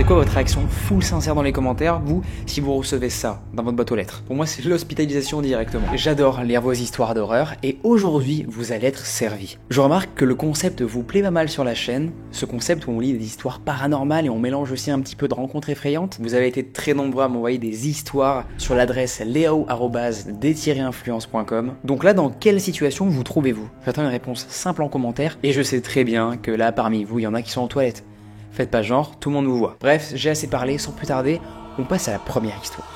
quoi votre réaction full sincère dans les commentaires, vous, si vous recevez ça dans votre boîte aux lettres? Pour moi, c'est l'hospitalisation directement. J'adore lire vos histoires d'horreur et aujourd'hui, vous allez être servi. Je remarque que le concept vous plaît pas mal sur la chaîne, ce concept où on lit des histoires paranormales et on mélange aussi un petit peu de rencontres effrayantes. Vous avez été très nombreux à m'envoyer des histoires sur l'adresse leo@d-influence.com. Donc là, dans quelle situation vous trouvez-vous? J'attends une réponse simple en commentaire et je sais très bien que là, parmi vous, il y en a qui sont aux toilettes. Faites pas genre, tout le monde vous voit. Bref, j'ai assez parlé, sans plus tarder, on passe à la première histoire.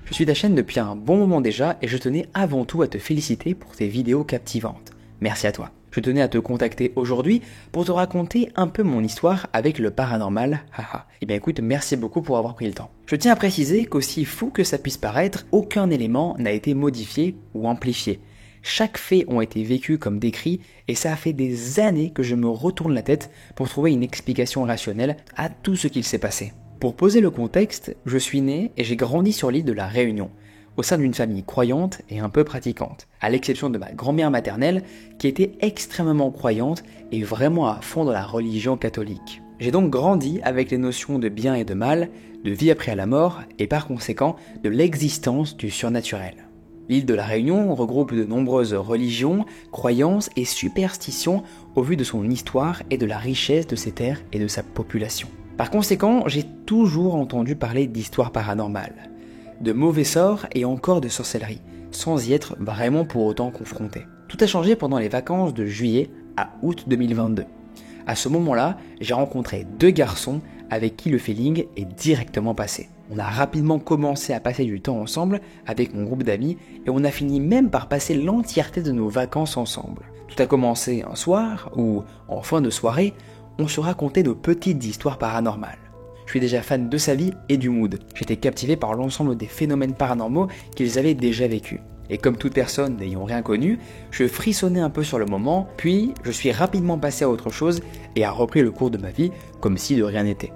Je suis ta chaîne depuis un bon moment déjà et je tenais avant tout à te féliciter pour tes vidéos captivantes. Merci à toi. Je tenais à te contacter aujourd'hui pour te raconter un peu mon histoire avec le paranormal, haha. Et bien écoute, merci beaucoup pour avoir pris le temps. Je tiens à préciser qu'aussi fou que ça puisse paraître, aucun élément n'a été modifié ou amplifié. Chaque fait ont été vécus comme décrits et ça a fait des années que je me retourne la tête pour trouver une explication rationnelle à tout ce qu'il s'est passé. Pour poser le contexte, je suis né et j'ai grandi sur l'île de la Réunion, au sein d'une famille croyante et un peu pratiquante, à l'exception de ma grand-mère maternelle qui était extrêmement croyante et vraiment à fond dans la religion catholique. J'ai donc grandi avec les notions de bien et de mal, de vie après la mort et par conséquent de l'existence du surnaturel. L'île de la Réunion regroupe de nombreuses religions, croyances et superstitions au vu de son histoire et de la richesse de ses terres et de sa population. Par conséquent, j'ai toujours entendu parler d'histoires paranormales, de mauvais sorts et encore de sorcellerie, sans y être vraiment pour autant confronté. Tout a changé pendant les vacances de juillet à août 2022. À ce moment-là, j'ai rencontré deux garçons avec qui le feeling est directement passé. On a rapidement commencé à passer du temps ensemble avec mon groupe d'amis et on a fini même par passer l'entièreté de nos vacances ensemble. Tout a commencé un soir où, en fin de soirée, on se racontait nos petites histoires paranormales. Je suis déjà fan de sa vie et du mood. J'étais captivé par l'ensemble des phénomènes paranormaux qu'ils avaient déjà vécus. Et comme toute personne n'ayant rien connu, je frissonnais un peu sur le moment, puis je suis rapidement passé à autre chose et a repris le cours de ma vie comme si de rien n'était.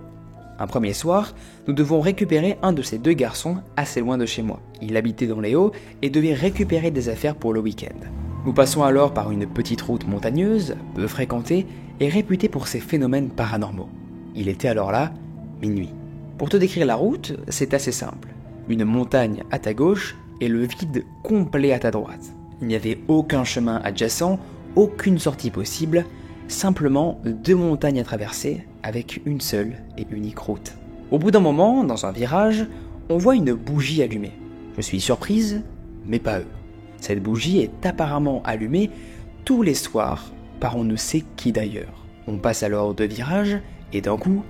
Un premier soir, nous devons récupérer un de ces deux garçons assez loin de chez moi. Il habitait dans les Hauts et devait récupérer des affaires pour le week-end. Nous passons alors par une petite route montagneuse, peu fréquentée et réputée pour ses phénomènes paranormaux. Il était alors là, minuit. Pour te décrire la route, c'est assez simple. Une montagne à ta gauche et le vide complet à ta droite. Il n'y avait aucun chemin adjacent, aucune sortie possible, simplement deux montagnes à traverser avec une seule et unique route. Au bout d'un moment, dans un virage, on voit une bougie allumée. Je suis surprise, mais pas eux. Cette bougie est apparemment allumée tous les soirs par on ne sait qui d'ailleurs. On passe alors deux virages et d'un coup,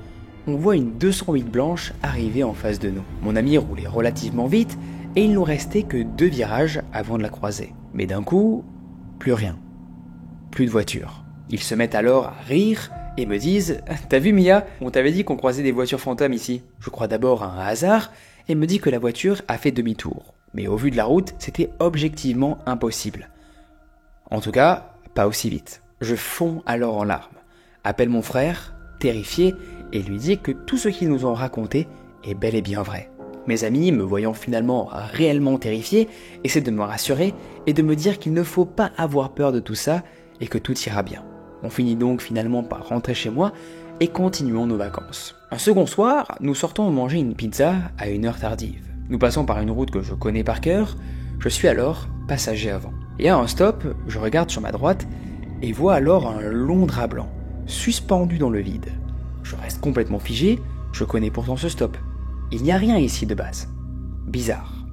on voit une 208 blanche arriver en face de nous. Mon ami roulait relativement vite et il nous restait que deux virages avant de la croiser. Mais d'un coup, plus rien. Plus de voiture. Ils se mettent alors à rire et me disent « T'as vu Mia, on t'avait dit qu'on croisait des voitures fantômes ici ?» Je crois d'abord à un hasard et me dit que la voiture a fait demi-tour. Mais au vu de la route, c'était objectivement impossible. En tout cas, pas aussi vite. Je fonds alors en larmes. Appelle mon frère, terrifié, et lui dis que tout ce qu'ils nous ont raconté est bel et bien vrai. Mes amis, me voyant finalement réellement terrifié, essaient de me rassurer et de me dire qu'il ne faut pas avoir peur de tout ça et que tout ira bien. On finit donc finalement par rentrer chez moi et continuons nos vacances. Un second soir, nous sortons manger une pizza à une heure tardive. Nous passons par une route que je connais par cœur, je suis alors passager avant. Et à un stop, je regarde sur ma droite et vois alors un long drap blanc, suspendu dans le vide. Je reste complètement figé, je connais pourtant ce stop. Il n'y a rien ici de base. Bizarre.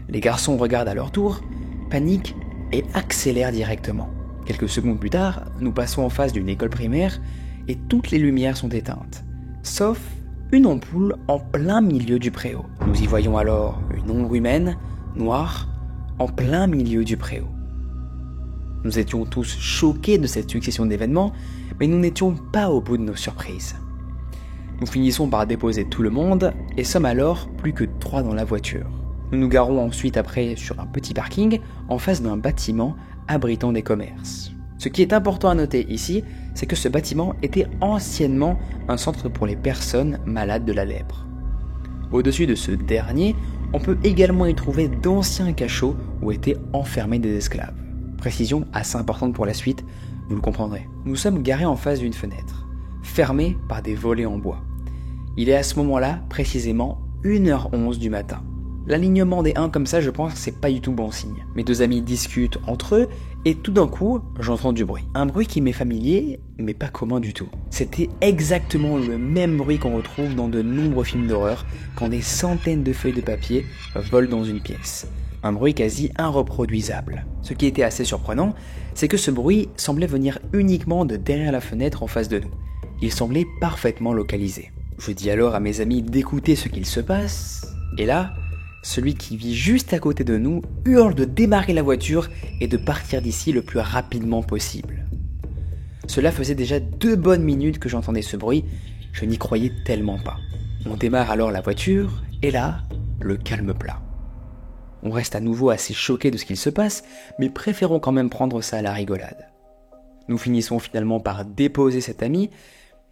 Les garçons regardent à leur tour, paniquent et accélèrent directement. Quelques secondes plus tard, nous passons en face d'une école primaire et toutes les lumières sont éteintes, sauf une ampoule en plein milieu du préau. Nous y voyons alors une ombre humaine, noire, en plein milieu du préau. Nous étions tous choqués de cette succession d'événements, mais nous n'étions pas au bout de nos surprises. Nous finissons par déposer tout le monde et sommes alors plus que 3 dans la voiture. Nous nous garons ensuite après sur un petit parking en face d'un bâtiment abritant des commerces. Ce qui est important à noter ici, c'est que ce bâtiment était anciennement un centre pour les personnes malades de la lèpre. Au-dessus de ce dernier, on peut également y trouver d'anciens cachots où étaient enfermés des esclaves. Précision assez importante pour la suite, vous le comprendrez. Nous sommes garés en face d'une fenêtre. fermée par des volets en bois. Il est à ce moment-là, précisément 1h11 du matin. L'alignement des 1 comme ça, je pense que c'est pas du tout bon signe. Mes deux amis discutent entre eux et tout d'un coup, j'entends du bruit. Un bruit qui m'est familier, mais pas commun du tout. C'était exactement le même bruit qu'on retrouve dans de nombreux films d'horreur quand des centaines de feuilles de papier volent dans une pièce. Un bruit quasi irreproduisable. Ce qui était assez surprenant, c'est que ce bruit semblait venir uniquement de derrière la fenêtre en face de nous. Il semblait parfaitement localisé. Je dis alors à mes amis d'écouter ce qu'il se passe, et là, celui qui vit juste à côté de nous hurle de démarrer la voiture et de partir d'ici le plus rapidement possible. Cela faisait déjà 2 bonnes minutes que j'entendais ce bruit, je n'y croyais tellement pas. On démarre alors la voiture, et là, le calme plat. On reste à nouveau assez choqués de ce qu'il se passe, mais préférons quand même prendre ça à la rigolade. Nous finissons finalement par déposer cet ami,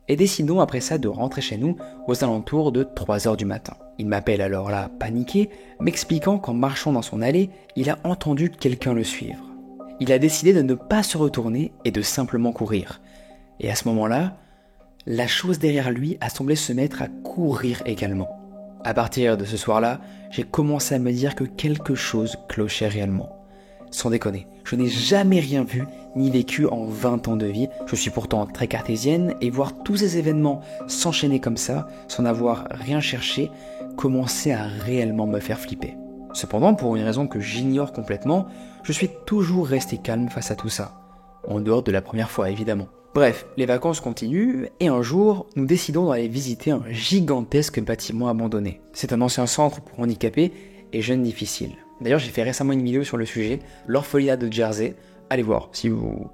et décidons après ça de rentrer chez nous aux alentours de 3h du matin. Il m'appelle alors là, paniqué, m'expliquant qu'en marchant dans son allée, il a entendu quelqu'un le suivre. Il a décidé de ne pas se retourner et de simplement courir. Et à ce moment-là, la chose derrière lui a semblé se mettre à courir également. À partir de ce soir-là, j'ai commencé à me dire que quelque chose clochait réellement. Sans déconner, je n'ai jamais rien vu ni vécu en 20 ans de vie. Je suis pourtant très cartésienne et voir tous ces événements s'enchaîner comme ça, sans avoir rien cherché, commençait à réellement me faire flipper. Cependant, pour une raison que j'ignore complètement, je suis toujours resté calme face à tout ça. En dehors de la première fois, évidemment. Bref, les vacances continuent et un jour, nous décidons d'aller visiter un gigantesque bâtiment abandonné. C'est un ancien centre pour handicapés et jeunes difficiles. D'ailleurs, j'ai fait récemment une vidéo sur le sujet, l'orphelinat de Jersey. Allez voir, si vous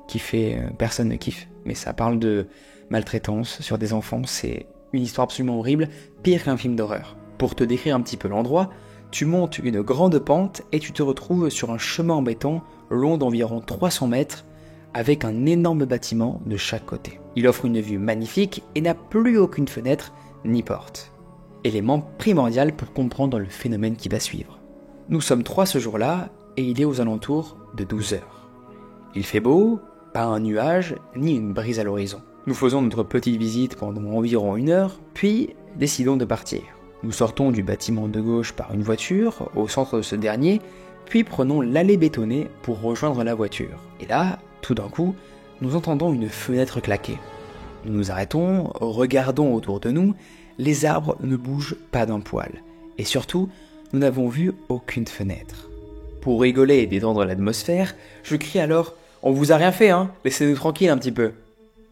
kiffez, personne ne kiffe, mais ça parle de maltraitance sur des enfants, c'est une histoire absolument horrible, pire qu'un film d'horreur. Pour te décrire un petit peu l'endroit, tu montes une grande pente et tu te retrouves sur un chemin en béton long d'environ 300 mètres avec un énorme bâtiment de chaque côté. Il offre une vue magnifique et n'a plus aucune fenêtre ni porte. Élément primordial pour comprendre le phénomène qui va suivre. Nous sommes 3 ce jour-là et il est aux alentours de 12h. Il fait beau, pas un nuage ni une brise à l'horizon. Nous faisons notre petite visite pendant environ 1 heure, puis décidons de partir. Nous sortons du bâtiment de gauche par une voiture au centre de ce dernier, puis prenons l'allée bétonnée pour rejoindre la voiture. Et là, tout d'un coup, nous entendons une fenêtre claquer. Nous nous arrêtons, regardons autour de nous, les arbres ne bougent pas d'un poil. Et surtout, nous n'avons vu aucune fenêtre. Pour rigoler et détendre l'atmosphère, je crie alors « On vous a rien fait, hein? Laissez-nous tranquille un petit peu !»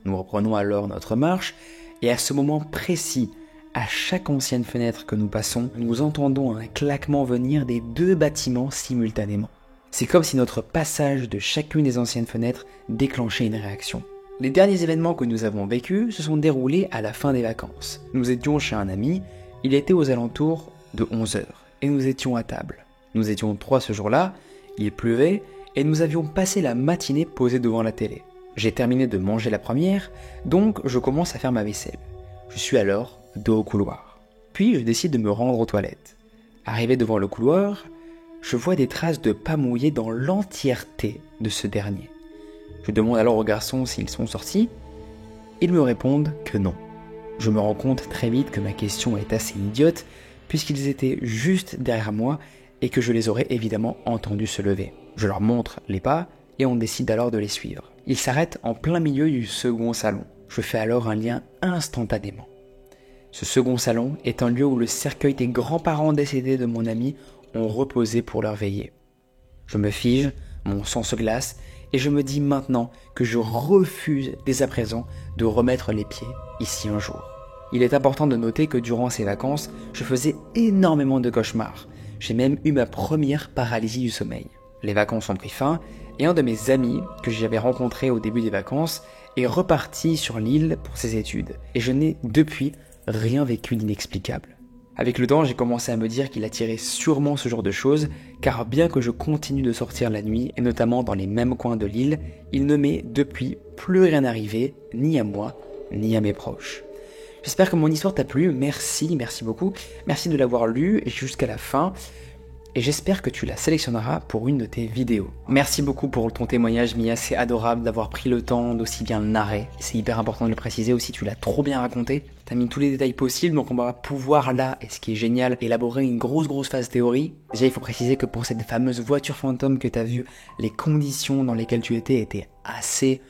Nous reprenons alors notre marche, et à ce moment précis, à chaque ancienne fenêtre que nous passons, nous entendons un claquement venir des 2 bâtiments simultanément. C'est comme si notre passage de chacune des anciennes fenêtres déclenchait une réaction. Les derniers événements que nous avons vécus se sont déroulés à la fin des vacances. Nous étions chez un ami, il était aux alentours de 11h, et nous étions à table. Nous étions 3 ce jour-là, il pleuvait, et nous avions passé la matinée posés devant la télé. J'ai terminé de manger la première, donc je commence à faire ma vaisselle. Je suis alors dos au couloir. Puis je décide de me rendre aux toilettes. Arrivé devant le couloir, je vois des traces de pas mouillés dans l'entièreté de ce dernier. Je demande alors aux garçons s'ils sont sortis. Ils me répondent que non. Je me rends compte très vite que ma question est assez idiote, puisqu'ils étaient juste derrière moi et que je les aurais évidemment entendus se lever. Je leur montre les pas et on décide alors de les suivre. Ils s'arrêtent en plein milieu du second salon. Je fais alors un lien instantanément. Ce second salon est un lieu où le cercueil des grands-parents décédés de mon ami ont reposé pour leur veillée. Je me fige, mon sang se glace, et je me dis maintenant que je refuse dès à présent de remettre les pieds ici un jour. Il est important de noter que durant ces vacances, je faisais énormément de cauchemars. J'ai même eu ma première paralysie du sommeil. Les vacances ont pris fin, et un de mes amis, que j'avais rencontré au début des vacances, est reparti sur l'île pour ses études, et je n'ai depuis rien vécu d'inexplicable. Avec le temps, j'ai commencé à me dire qu'il attirait sûrement ce genre de choses, car bien que je continue de sortir la nuit, et notamment dans les mêmes coins de l'île, il ne m'est depuis plus rien arrivé, ni à moi, ni à mes proches. J'espère que mon histoire t'a plu, merci beaucoup, merci de l'avoir lu jusqu'à la fin. et j'espère que tu la sélectionneras pour une de tes vidéos. Merci beaucoup pour ton témoignage Mia, c'est adorable d'avoir pris le temps d'aussi bien le narrer. C'est hyper important de le préciser aussi, tu l'as trop bien raconté. T'as mis tous les détails possibles, donc on va pouvoir là, et ce qui est génial, élaborer une grosse phase théorie. Déjà il faut préciser que pour cette fameuse voiture fantôme que t'as vue, les conditions dans lesquelles tu étais assez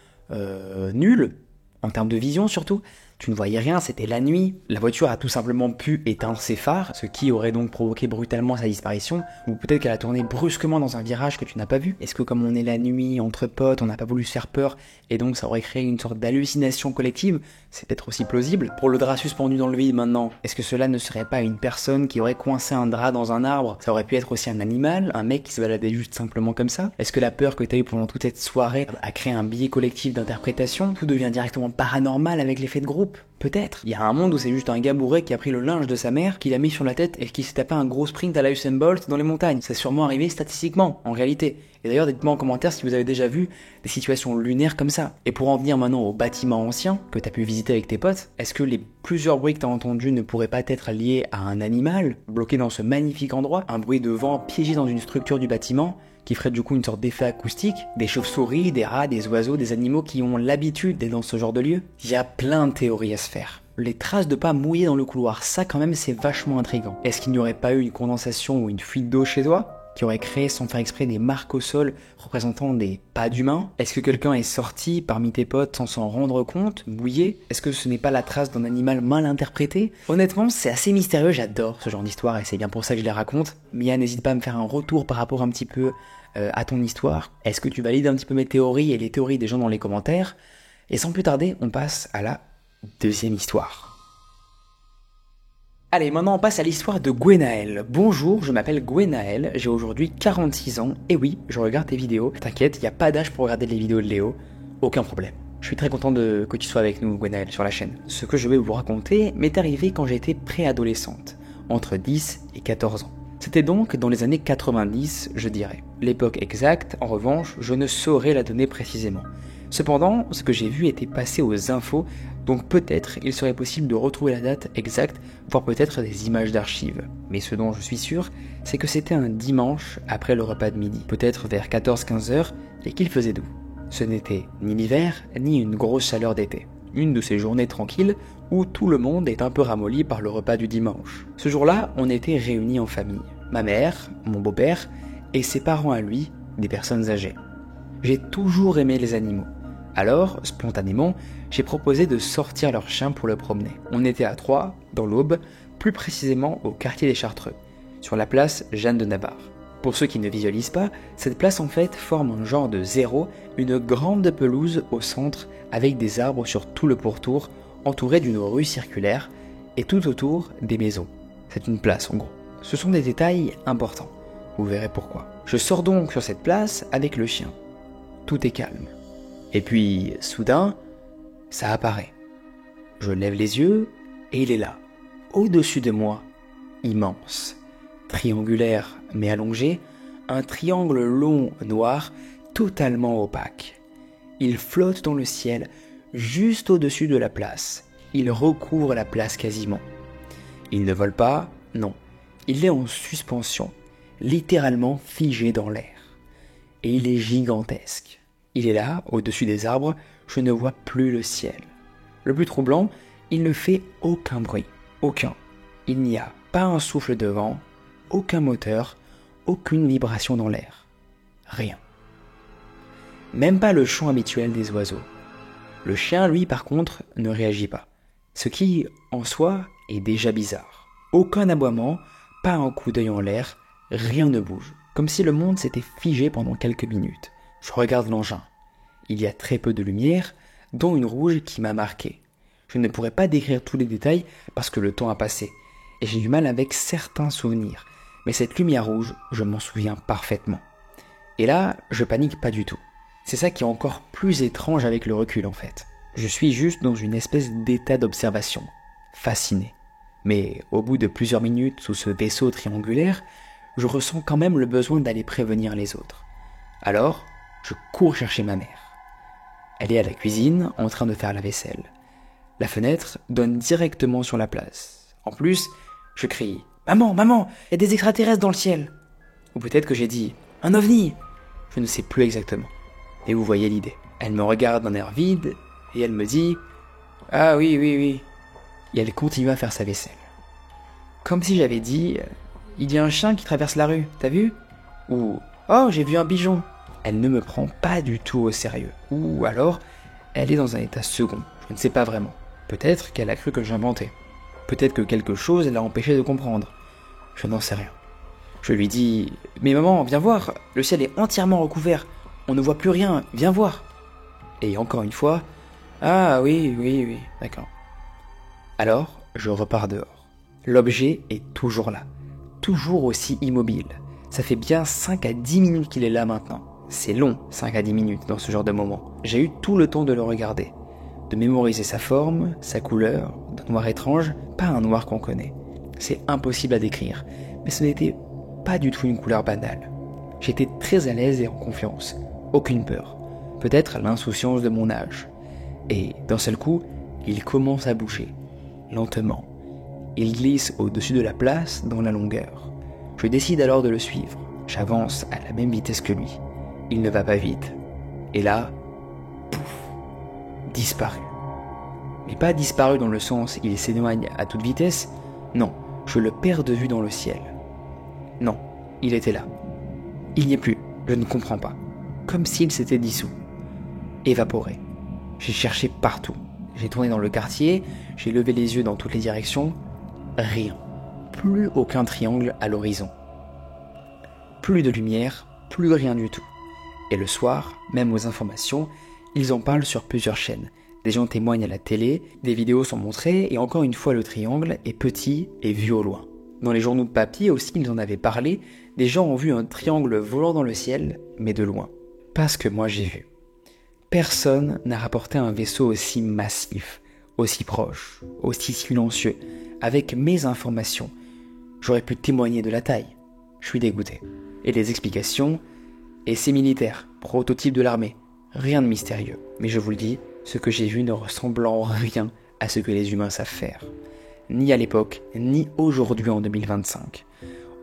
nulles, en termes de vision surtout. Tu ne voyais rien, c'était la nuit. La voiture a tout simplement pu éteindre ses phares, ce qui aurait donc provoqué brutalement sa disparition. Ou peut-être qu'elle a tourné brusquement dans un virage que tu n'as pas vu. Est-ce que comme on est la nuit, entre potes, on n'a pas voulu se faire peur, et donc ça aurait créé une sorte d'hallucination collective? C'est peut-être aussi plausible. Pour le drap suspendu dans le vide maintenant, est-ce que cela ne serait pas une personne qui aurait coincé un drap dans un arbre? Ça aurait pu être aussi un animal, un mec qui se baladait juste simplement comme ça? Est-ce que la peur que tu as eue pendant toute cette soirée a créé un biais collectif d'interprétation? Tout devient directement paranormal avec l'effet de groupe? Peut-être. Il y a un monde où c'est juste un gars bourré qui a pris le linge de sa mère, qui l'a mis sur la tête et qui s'est tapé un gros sprint à la Usain Bolt dans les montagnes. C'est sûrement arrivé statistiquement, en réalité. Et d'ailleurs, dites-moi en commentaire si vous avez déjà vu des situations lunaires comme ça. Et pour en venir maintenant au bâtiment ancien que t'as pu visiter avec tes potes, est-ce que les plusieurs bruits que t'as entendus ne pourraient pas être liés à un animal bloqué dans ce magnifique endroit? Un bruit de vent piégé dans une structure du bâtiment qui ferait du coup une sorte d'effet acoustique, des chauves-souris, des rats, des oiseaux, des animaux qui ont l'habitude d'être dans ce genre de lieu. Il y a plein de théories à se faire. Les traces de pas mouillées dans le couloir, ça quand même c'est vachement intriguant. Est-ce qu'il n'y aurait pas eu une condensation ou une fuite d'eau chez toi qui aurait créé sans faire exprès des marques au sol représentant des pas d'humains? Est-ce que quelqu'un est sorti parmi tes potes sans s'en rendre compte, mouillé? Est-ce que ce n'est pas la trace d'un animal mal interprété? Honnêtement, c'est assez mystérieux, j'adore ce genre d'histoire et c'est bien pour ça que je les raconte. Mia, n'hésite pas à me faire un retour par rapport un petit peu à ton histoire. Est-ce que tu valides un petit peu mes théories et les théories des gens dans les commentaires? Et sans plus tarder, on passe à la deuxième histoire. Allez, maintenant on passe à l'histoire de Gwenaël. Bonjour, je m'appelle Gwenaël, j'ai aujourd'hui 46 ans, et oui, je regarde tes vidéos. T'inquiète, il n'y a pas d'âge pour regarder les vidéos de Léo, aucun problème. Je suis très content que tu sois avec nous, Gwenaël, sur la chaîne. Ce que je vais vous raconter m'est arrivé quand j'étais préadolescente, entre 10 et 14 ans. C'était donc dans les années 90, je dirais. L'époque exacte, en revanche, je ne saurais la donner précisément. Cependant, ce que j'ai vu était passé aux infos, donc peut-être il serait possible de retrouver la date exacte, voire peut-être des images d'archives. Mais ce dont je suis sûr, c'est que c'était un dimanche après le repas de midi, peut-être vers 14-15 heures, et qu'il faisait doux. Ce n'était ni l'hiver, ni une grosse chaleur d'été. Une de ces journées tranquilles où tout le monde est un peu ramolli par le repas du dimanche. Ce jour-là, on était réunis en famille. Ma mère, mon beau-père, et ses parents à lui, des personnes âgées. J'ai toujours aimé les animaux. Alors, spontanément, j'ai proposé de sortir leur chien pour le promener. On était à Troyes, dans l'Aube, plus précisément au quartier des Chartreux, sur la place Jeanne de Navarre. Pour ceux qui ne visualisent pas, cette place en fait forme un genre de zéro, une grande pelouse au centre avec des arbres sur tout le pourtour, entourée d'une rue circulaire, et tout autour des maisons. C'est une place en gros. Ce sont des détails importants, vous verrez pourquoi. Je sors donc sur cette place avec le chien. Tout est calme. Et puis, soudain, ça apparaît. Je lève les yeux, et il est là, au-dessus de moi, immense, triangulaire mais allongé, un triangle long noir, totalement opaque. Il flotte dans le ciel, juste au-dessus de la place. Il recouvre la place quasiment. Il ne vole pas, non. Il est en suspension, littéralement figé dans l'air. Et il est gigantesque. Il est là, au-dessus des arbres, je ne vois plus le ciel. Le plus troublant, il ne fait aucun bruit, aucun. Il n'y a pas un souffle de vent, aucun moteur, aucune vibration dans l'air. Rien. Même pas le chant habituel des oiseaux. Le chien, lui, par contre, ne réagit pas. Ce qui, en soi, est déjà bizarre. Aucun aboiement, pas un coup d'œil en l'air, rien ne bouge. Comme si le monde s'était figé pendant quelques minutes. Je regarde l'engin. Il y a très peu de lumière, dont une rouge qui m'a marqué. Je ne pourrais pas décrire tous les détails parce que le temps a passé, et j'ai du mal avec certains souvenirs. Mais cette lumière rouge, je m'en souviens parfaitement. Et là, je panique pas du tout. C'est ça qui est encore plus étrange avec le recul en fait. Je suis juste dans une espèce d'état d'observation, fasciné. Mais au bout de plusieurs minutes sous ce vaisseau triangulaire, je ressens quand même le besoin d'aller prévenir les autres. Alors, je cours chercher ma mère. Elle est à la cuisine, en train de faire la vaisselle. La fenêtre donne directement sur la place. En plus, je crie « Maman, maman, il y a des extraterrestres dans le ciel !» Ou peut-être que j'ai dit « Un ovni !» Je ne sais plus exactement. Et vous voyez l'idée. Elle me regarde d'un air vide, et elle me dit « Ah oui, oui, oui. » Et elle continue à faire sa vaisselle. Comme si j'avais dit « Il y a un chien qui traverse la rue, t'as vu ?» Ou « Oh, j'ai vu un pigeon !» Elle ne me prend pas du tout au sérieux. Ou alors, elle est dans un état second. Je ne sais pas vraiment. Peut-être qu'elle a cru que j'inventais. Peut-être que quelque chose l'a empêché de comprendre. Je n'en sais rien. Je lui dis « Mais maman, viens voir, le ciel est entièrement recouvert. On ne voit plus rien, viens voir. » Et encore une fois « Ah oui, oui, oui, d'accord. » Alors, je repars dehors. L'objet est toujours là. Toujours aussi immobile. Ça fait bien 5 à 10 minutes qu'il est là maintenant. C'est long, 5 à 10 minutes dans ce genre de moment. J'ai eu tout le temps de le regarder. De mémoriser sa forme, sa couleur, d'un noir étrange, pas un noir qu'on connaît. C'est impossible à décrire, mais ce n'était pas du tout une couleur banale. J'étais très à l'aise et en confiance. Aucune peur. Peut-être l'insouciance de mon âge. Et d'un seul coup, il commence à bouger. Lentement. Il glisse au-dessus de la place dans la longueur. Je décide alors de le suivre. J'avance à la même vitesse que lui. Il ne va pas vite. Et là, pouf, disparu. Mais pas disparu dans le sens il s'éloigne à toute vitesse. Non, je le perds de vue dans le ciel. Non, il était là. Il n'y est plus, je ne comprends pas. Comme s'il s'était dissous. Évaporé. J'ai cherché partout. J'ai tourné dans le quartier, j'ai levé les yeux dans toutes les directions. Rien. Plus aucun triangle à l'horizon. Plus de lumière, plus rien du tout. Et le soir, même aux informations, ils en parlent sur plusieurs chaînes. Des gens témoignent à la télé, des vidéos sont montrées, et encore une fois le triangle est petit et vu au loin. Dans les journaux de papier aussi, ils en avaient parlé, des gens ont vu un triangle volant dans le ciel, mais de loin. Pas ce que moi j'ai vu. Personne n'a rapporté un vaisseau aussi massif, aussi proche, aussi silencieux, avec mes informations. J'aurais pu témoigner de la taille. Je suis dégoûté. Et les explications, essais militaires, prototype de l'armée, rien de mystérieux. Mais je vous le dis, ce que j'ai vu ne ressemble en rien à ce que les humains savent faire. Ni à l'époque, ni aujourd'hui en 2025.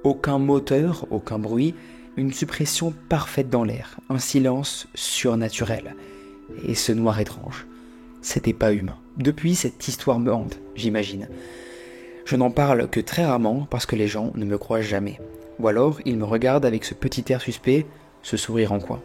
Aucun moteur, aucun bruit, une suppression parfaite dans l'air, un silence surnaturel. Et ce noir étrange, c'était pas humain. Depuis, cette histoire me hante, j'imagine. Je n'en parle que très rarement parce que les gens ne me croient jamais. Ou alors, ils me regardent avec ce petit air suspect, ce sourire en coin.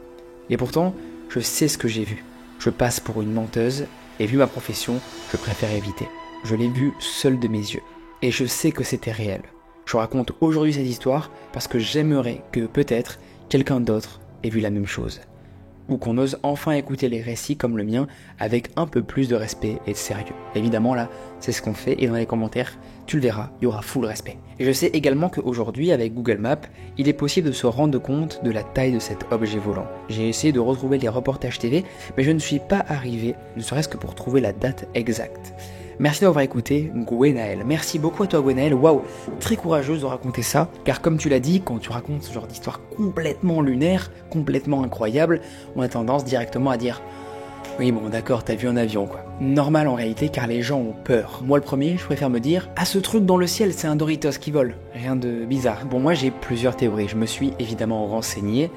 Et pourtant, je sais ce que j'ai vu. Je passe pour une menteuse, et vu ma profession, je préfère éviter. Je l'ai vu seul de mes yeux. Et je sais que c'était réel. Je raconte aujourd'hui cette histoire parce que j'aimerais que peut-être quelqu'un d'autre ait vu la même chose. Ou qu'on ose enfin écouter les récits comme le mien avec un peu plus de respect et de sérieux. Évidemment là, c'est ce qu'on fait et dans les commentaires, tu le verras, il y aura full respect. Et je sais également qu'aujourd'hui avec Google Maps, il est possible de se rendre compte de la taille de cet objet volant. J'ai essayé de retrouver les reportages TV, mais je ne suis pas arrivé, ne serait-ce que pour trouver la date exacte. Merci d'avoir écouté Gwenaël. Merci beaucoup à toi Gwenaël. Waouh, très courageuse de raconter ça. Car comme tu l'as dit, quand tu racontes ce genre d'histoire complètement lunaire, complètement incroyable, on a tendance directement à dire « Oui bon d'accord, t'as vu un avion quoi ». Normal en réalité car les gens ont peur. Moi le premier, je préfère me dire « Ah ce truc dans le ciel, c'est un Doritos qui vole ». Rien de bizarre. Bon moi j'ai plusieurs théories. Je me suis évidemment renseigné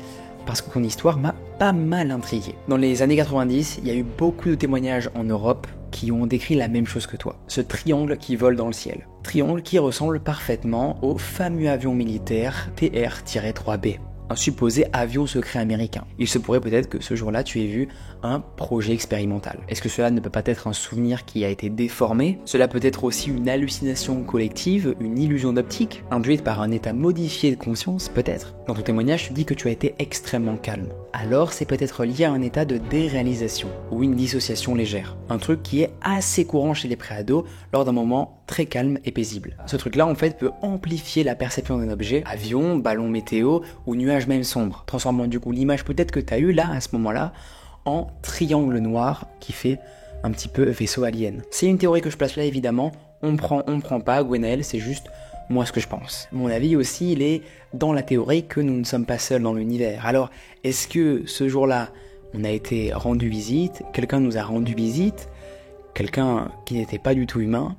parce que ton histoire m'a pas mal intrigué. Dans les années 90, il y a eu beaucoup de témoignages en Europe qui ont décrit la même chose que toi. Ce triangle qui vole dans le ciel. Triangle qui ressemble parfaitement au fameux avion militaire TR-3B. Un supposé avion secret américain. Il se pourrait peut-être que ce jour-là tu aies vu un projet expérimental. Est-ce que cela ne peut pas être un souvenir qui a été déformé? Cela peut être aussi une hallucination collective, une illusion d'optique, induite par un état modifié de conscience, peut-être. Dans ton témoignage, tu dis que tu as été extrêmement calme. Alors c'est peut-être lié à un état de déréalisation, ou une dissociation légère. Un truc qui est assez courant chez les préados lors d'un moment très calme et paisible. Ce truc-là en fait peut amplifier la perception d'un objet, avion, ballon météo ou nuage même sombre, transformant du coup l'image peut-être que tu as eue là à ce moment-là en triangle noir qui fait un petit peu vaisseau alien. C'est une théorie que je place là évidemment, on prend pas, Gwenaël, c'est juste moi ce que je pense. Mon avis aussi il est dans la théorie que nous ne sommes pas seuls dans l'univers. Alors est-ce que ce jour-là on a été rendu visite, quelqu'un nous a rendu visite, quelqu'un qui n'était pas du tout humain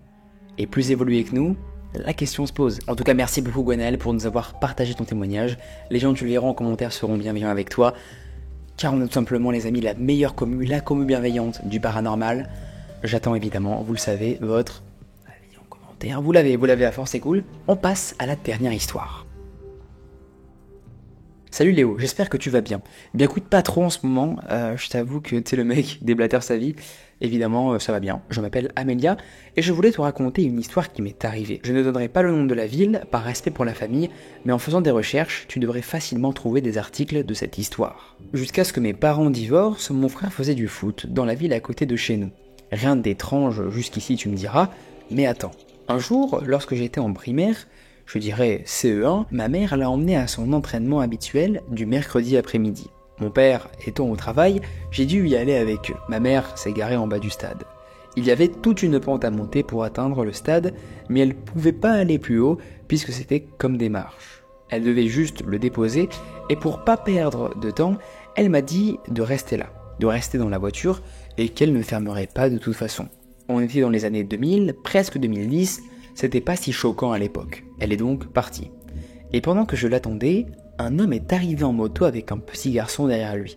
et plus évolué que nous? la question se pose. En tout cas, merci beaucoup Gwenaël pour nous avoir partagé ton témoignage. Les gens que tu le verras en commentaire seront bienveillants avec toi, car on a tout simplement les amis la meilleure commu, la commu bienveillante du paranormal. J'attends évidemment, vous le savez, votre avis en commentaire. Vous l'avez à force, c'est cool. On passe à la dernière histoire. Salut Léo, j'espère que tu vas bien. Bien écoute, pas trop en ce moment, je t'avoue que tu es le mec déblatère sa vie. Évidemment, ça va bien. Je m'appelle Amélia et je voulais te raconter une histoire qui m'est arrivée. Je ne donnerai pas le nom de la ville par respect pour la famille, mais en faisant des recherches, tu devrais facilement trouver des articles de cette histoire. Jusqu'à ce que mes parents divorcent, mon frère faisait du foot dans la ville à côté de chez nous. Rien d'étrange jusqu'ici, tu me diras, mais attends. Un jour, lorsque j'étais en primaire, je dirais CE1, ma mère l'a emmené à son entraînement habituel du mercredi après-midi. Mon père étant au travail, j'ai dû y aller avec eux. Ma mère s'est garée en bas du stade. Il y avait toute une pente à monter pour atteindre le stade, mais elle ne pouvait pas aller plus haut puisque c'était comme des marches. Elle devait juste le déposer et pour pas perdre de temps, elle m'a dit de rester là, de rester dans la voiture et qu'elle ne fermerait pas de toute façon. On était dans les années 2000, presque 2010, c'était pas si choquant à l'époque. Elle est donc partie. Et pendant que je l'attendais, un homme est arrivé en moto avec un petit garçon derrière lui,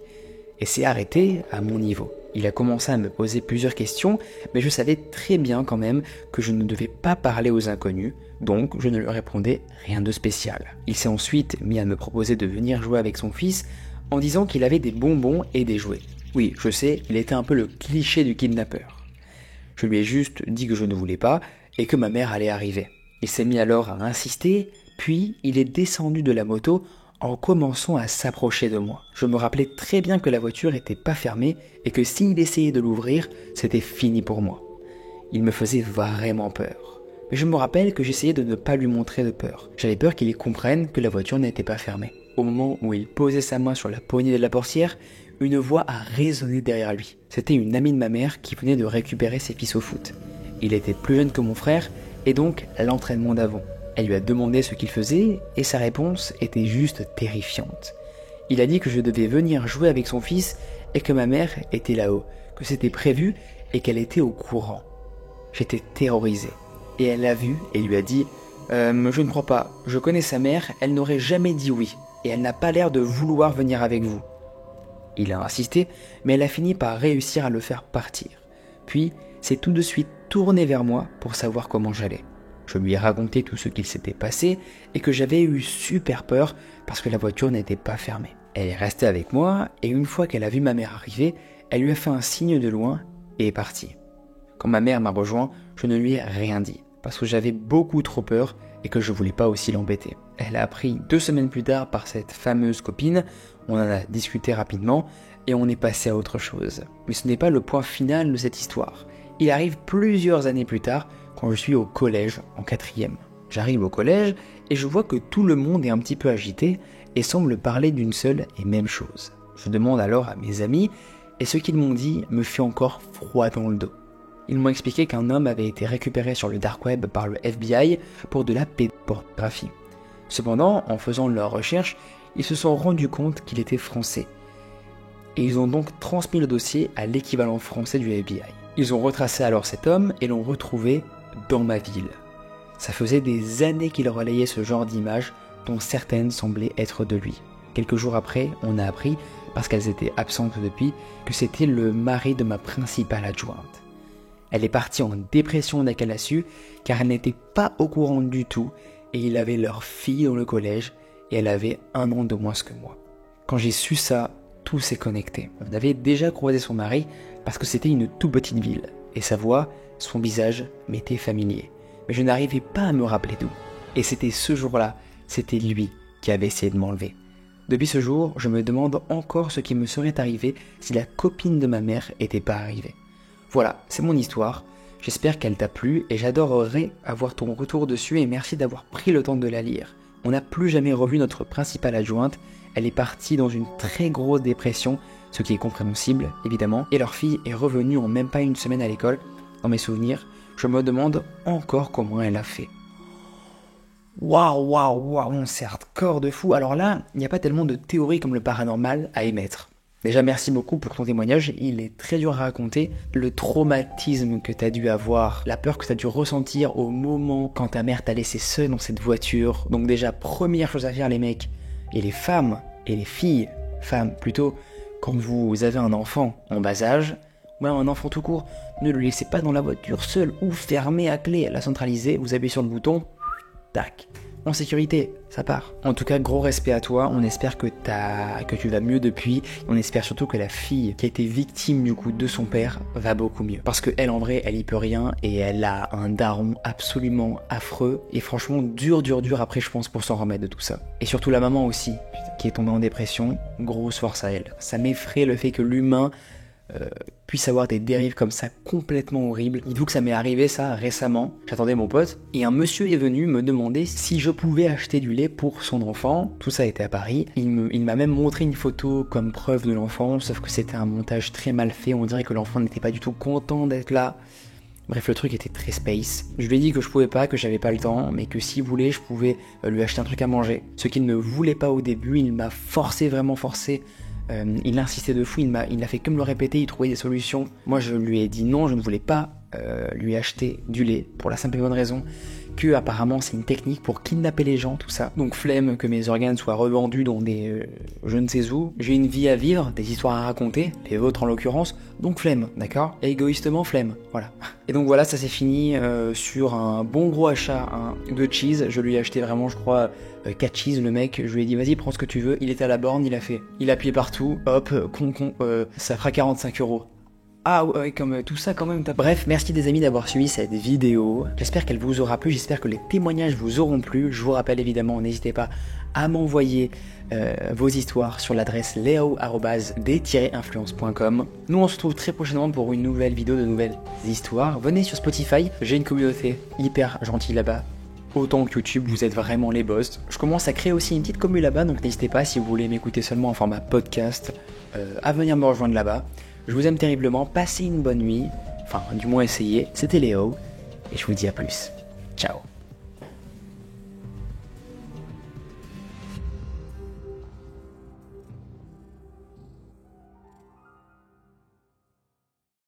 et s'est arrêté à mon niveau. Il a commencé à me poser plusieurs questions, mais je savais très bien quand même que je ne devais pas parler aux inconnus, donc je ne lui répondais rien de spécial. Il s'est ensuite mis à me proposer de venir jouer avec son fils, en disant qu'il avait des bonbons et des jouets. Oui, je sais, il était un peu le cliché du kidnappeur. Je lui ai juste dit que je ne voulais pas, et que ma mère allait arriver. Il s'est mis alors à insister, puis il est descendu de la moto en commençant à s'approcher de moi. Je me rappelais très bien que la voiture n'était pas fermée et que s'il essayait de l'ouvrir, c'était fini pour moi. Il me faisait vraiment peur. Mais je me rappelle que j'essayais de ne pas lui montrer de peur. J'avais peur qu'il comprenne que la voiture n'était pas fermée. Au moment où il posait sa main sur la poignée de la portière, une voix a résonné derrière lui. C'était une amie de ma mère qui venait de récupérer ses fils au foot. Il était plus jeune que mon frère, et donc à l'entraînement d'avant. Elle lui a demandé ce qu'il faisait, et sa réponse était juste terrifiante. Il a dit que je devais venir jouer avec son fils, et que ma mère était là-haut, que c'était prévu, et qu'elle était au courant. J'étais terrorisé. Et elle l'a vu, et lui a dit « Je ne crois pas, je connais sa mère, elle n'aurait jamais dit oui, et elle n'a pas l'air de vouloir venir avec vous. » Il a insisté, mais elle a fini par réussir à le faire partir. Puis, s'est tout de suite tourné vers moi pour savoir comment j'allais. Je lui ai raconté tout ce qu'il s'était passé et que j'avais eu super peur parce que la voiture n'était pas fermée. Elle est restée avec moi et une fois qu'elle a vu ma mère arriver, elle lui a fait un signe de loin et est partie. Quand ma mère m'a rejoint, je ne lui ai rien dit parce que j'avais beaucoup trop peur et que je voulais pas aussi l'embêter. Elle a appris 2 semaines plus tard par cette fameuse copine, on en a discuté rapidement et on est passé à autre chose. Mais ce n'est pas le point final de cette histoire. Il arrive plusieurs années plus tard, quand je suis au collège, en 4e. J'arrive au collège et je vois que tout le monde est un petit peu agité et semble parler d'une seule et même chose. Je demande alors à mes amis et ce qu'ils m'ont dit me fait encore froid dans le dos. Ils m'ont expliqué qu'un homme avait été récupéré sur le dark web par le FBI pour de la pédopornographie. Cependant, en faisant leurs recherches, ils se sont rendus compte qu'il était français. Et ils ont donc transmis le dossier à l'équivalent français du FBI. Ils ont retracé alors cet homme et l'ont retrouvé dans ma ville. Ça faisait des années qu'il relayait ce genre d'images dont certaines semblaient être de lui. Quelques jours après, on a appris, parce qu'elles étaient absentes depuis, que c'était le mari de ma principale adjointe. Elle est partie en dépression dès qu'elle a su, car elle n'était pas au courant du tout, et il avait leur fille dans le collège, et elle avait 1 an de moins que moi. Quand j'ai su ça, tout s'est connecté. On avait déjà croisé son mari, parce que c'était une toute petite ville, et sa voix, son visage m'était familier. Mais je n'arrivais pas à me rappeler d'où. Et c'était ce jour-là, c'était lui qui avait essayé de m'enlever. Depuis ce jour, je me demande encore ce qui me serait arrivé si la copine de ma mère n'était pas arrivée. Voilà, c'est mon histoire. J'espère qu'elle t'a plu et j'adorerais avoir ton retour dessus et merci d'avoir pris le temps de la lire. On n'a plus jamais revu notre principale adjointe. Elle est partie dans une très grosse dépression, ce qui est compréhensible, évidemment, et leur fille est revenue en même pas 1 semaine à l'école. Dans mes souvenirs, je me demande encore comment elle a fait. Waouh, c'est hardcore de fou. Alors là, il n'y a pas tellement de théories comme le paranormal à émettre. Déjà, merci beaucoup pour ton témoignage, il est très dur à raconter. Le traumatisme que t'as dû avoir, la peur que t'as dû ressentir au moment quand ta mère t'a laissé seul dans cette voiture. Donc déjà, première chose à faire les mecs, et les femmes, et les filles, femmes plutôt, quand vous avez un enfant en bas âge, ou un enfant tout court, ne le laissez pas dans la voiture seul ou fermé à clé, la centralisée, vous appuyez sur le bouton, tac. En sécurité, ça part. En tout cas, gros respect à toi, on espère que tu vas mieux depuis, on espère surtout que la fille qui a été victime du coup de son père va beaucoup mieux. Parce que elle en vrai, elle y peut rien et elle a un daron absolument affreux et franchement dur après je pense pour s'en remettre de tout ça. Et surtout la maman aussi, qui est tombée en dépression, grosse force à elle. Ça m'effraie le fait que l'humain puisse avoir des dérives comme ça complètement horribles. Dites-vous que ça m'est arrivé ça récemment, j'attendais mon pote, et un monsieur est venu me demander si je pouvais acheter du lait pour son enfant, tout ça était à Paris, il m'a même montré une photo comme preuve de l'enfant, sauf que c'était un montage très mal fait, on dirait que l'enfant n'était pas du tout content d'être là. Bref, le truc était très space. Je lui ai dit que je pouvais pas, que j'avais pas le temps, mais que s'il voulait, je pouvais lui acheter un truc à manger. Ce qu'il ne voulait pas au début, il m'a vraiment forcé. Il insistait de fou, il a fait que me le répéter, il trouvait des solutions. Moi je lui ai dit non, je ne voulais pas lui acheter du lait, pour la simple et bonne raison que apparemment c'est une technique pour kidnapper les gens, tout ça. Donc flemme que mes organes soient revendus dans des je ne sais où. J'ai une vie à vivre, des histoires à raconter, les vôtres en l'occurrence, donc flemme, d'accord? Et égoïstement flemme, voilà. Et donc voilà, ça s'est fini sur un bon gros achat de cheese. Je lui ai acheté vraiment, je crois, 4 cheese, le mec. Je lui ai dit vas-y, prends ce que tu veux. Il était à la borne, il a appuyé partout, hop, ça fera 45 €. Ah ouais, comme tout ça quand même. Bref, merci des amis d'avoir suivi cette vidéo. J'espère qu'elle vous aura plu, j'espère que les témoignages vous auront plu. Je vous rappelle évidemment, n'hésitez pas à m'envoyer vos histoires sur l'adresse leo@d-influence.com. Nous on se retrouve très prochainement pour une nouvelle vidéo de nouvelles histoires. Venez sur Spotify, j'ai une communauté hyper gentille là-bas. Autant que YouTube, vous êtes vraiment les boss. Je commence à créer aussi une petite commune là-bas, donc n'hésitez pas si vous voulez m'écouter seulement en format podcast, à venir me rejoindre là-bas. Je vous aime terriblement, passez une bonne nuit, enfin du moins essayez. C'était Léo, et je vous dis à plus. Ciao.